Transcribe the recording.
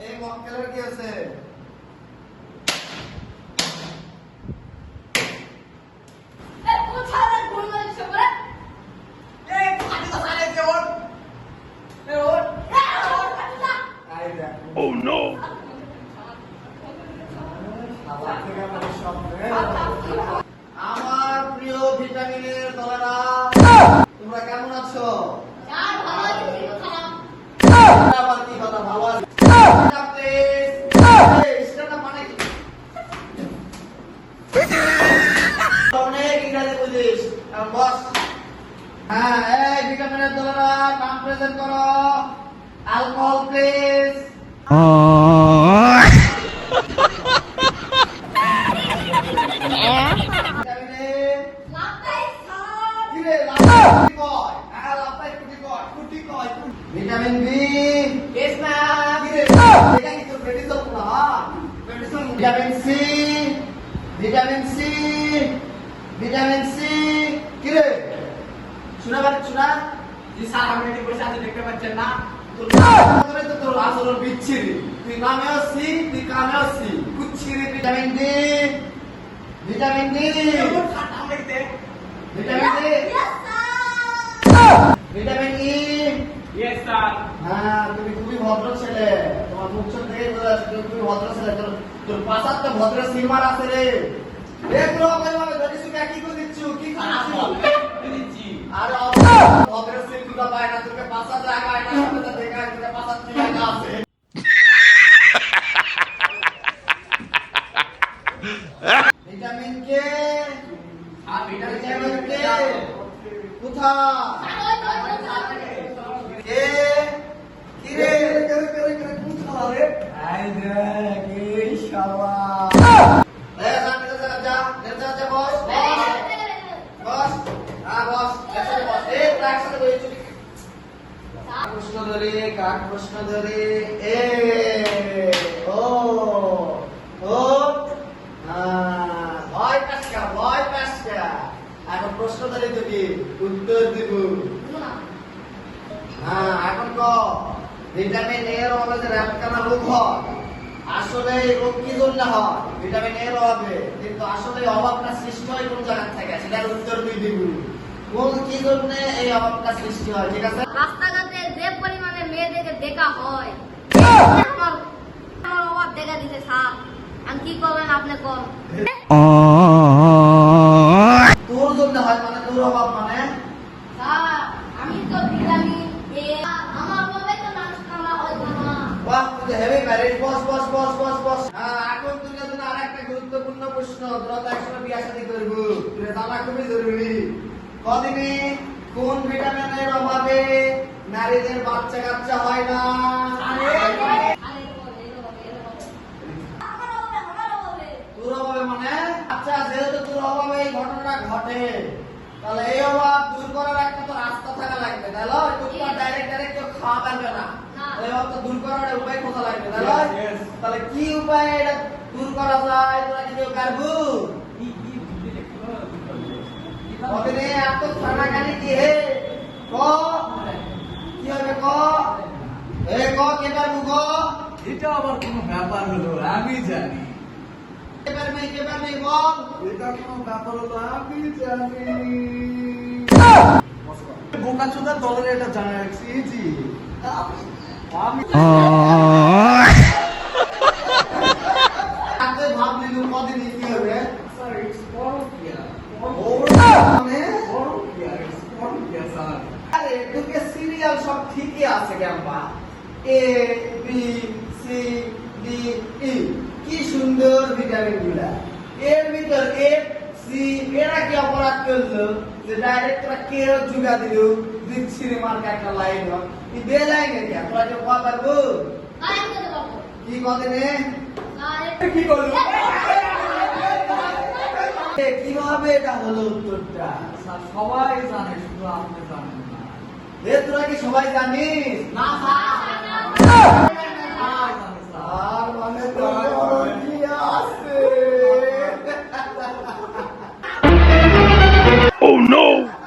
এই মক্কেলের কি আছে? Oh no! আমার প্রিয় ভিটামিনের দলেরা, তোমরা কেমন আছো? আবার কি কথা, ভালো আছো? অনেক ইংরেজি বুঝিস, বস। হ্যাঁ, এই ভিটামিনের দলেরা নাম প্রেজেন্ট করো। Alcohol please. Vitamin B. Vitamin C. Vitamin C. Vitamin C. কি রে শোনা পাচ্ছ না? জি স্যার, আমি এটি বসে আছি, দেখতে পাচ্ছেন না? তোর আচরণ বিচ্ছিরি। তুই নামেও সি, তুই কামেও সি, কুচ্ছিরি। Vitamin D. Vitamin D. Vitamin D. Vitamin E. Yes sir. হ্যাঁ, তুমি খুবই ভদ্র ছেলে। তোমার মুখ চোখ দেখে বোঝা যাচ্ছে তুমি খুবই ভদ্র ছেলে। তোর পাশার তো ভদ্র সিলমার আছে রে। এগুলো ভাবে ধরে সুকে কি করে দিচ্ছ? কি খাচ্ছ? দিচ্ছি। আরে ভদ্র সিল দুটো পায় না, তোকে পাশার জায়গা এটা সাথে দেখা তোকে পাশার জায়গা আছে। Vitamin K. আর ভিটামিন কে কোথায়? কে কি রে? কোথায় রে? আই দেখ এই শালা। প্রশ্ন ধরে এখন প্রশ্ন ধরে তুমি উত্তর দিব। হ্যাঁ, এখন ভিটামিন এর অভাবে যে রাতকানা রোগ হয়, আসলে এই রোগ কি জন্য হয়? ভিটামিন এর অভাবে। কিন্তু আসলে অভাবটা সৃষ্টি হয় কোন জায়গা থেকে, সেটার উত্তর তুই দিবি। কোন কি জন্য এই অভাবটা সৃষ্টি হয়, ঠিক আছে? রাস্তাঘাটে যে পরিমাণে মেয়েদেরকে দেখা হয়, আমার অভাব দেখা দিতে স্যার, আমি কি করবেন আপনি কোন? তোর জন্য হয় মানে, তোর অভাব মানে? স্যার, আমি তো ভিটামিন এ, আমার অভাবে তো মানুষ কামা হয় না। বাহ, তুই হেভি ম্যারিড। বস বস বস বস বস। হ্যাঁ, এখন তুই জন্য আরেকটা গুরুত্বপূর্ণ প্রশ্ন। তোরা তো একসময় বিয়ে শাদী করবি, তুই জানা খুবই জরুরি। কদিনে কোন ভিটামিনের অভাবে নারীদের বাচ্চা কাচ্চা হয় না? তোর অভাবে মানে? আচ্ছা, যেহেতু তোর অভাবে এই ঘটনাটা ঘটে, তাহলে এই অভাব দূর করার একটা তো রাস্তা থাকা লাগবে, তাই লয়? তুই তো ডাইরেক্ট কেউ খাওয়া পারবে না। এই অভাব তো দূর করার একটা উপায় খোঁজা লাগবে, তাই লয়? তাহলে কি উপায়ে এটা দূর করা যায়? তোরা কি কেউ পারবো? কদিনে এত খানাখানি কি হে? কি হবে ক? কে পারবো ক? এটা আবার কোনো ব্যাপার হলো? আমি জানি। কে পারবে বল? এটা কোনো ব্যাপার হলো? আমি জানি। বোকাচোদা দলের এটা জানা রাখছি। জি আমি ভাবলি কদিনে কি হবে? স্যার, ইটস পরকিয়া। পরকিয়া স্যার। আরে তোকে সিরিয়াল সব ঠিকই আছে কেমবা? A B C D E, কি সুন্দর ভিটামিন গুলা। এর ভিতর এ সি, এরা কি অপরাধ করলো যে ডাইরেক্ট তোরা কে জুগা দিল? বিচ্ছিরি মার্কা একটা লাইন কি দে লাইনে কে? তোরা কি পাওয়া পারবো? কি কদিনে কি করলো? কিভাবে এটা হলো উত্তরটা? স্যার, সবাই জানে, শুধু আপনি জানেন না। তোরা কি সবাই জানিস? না আর মানে তোর কি আছে? no!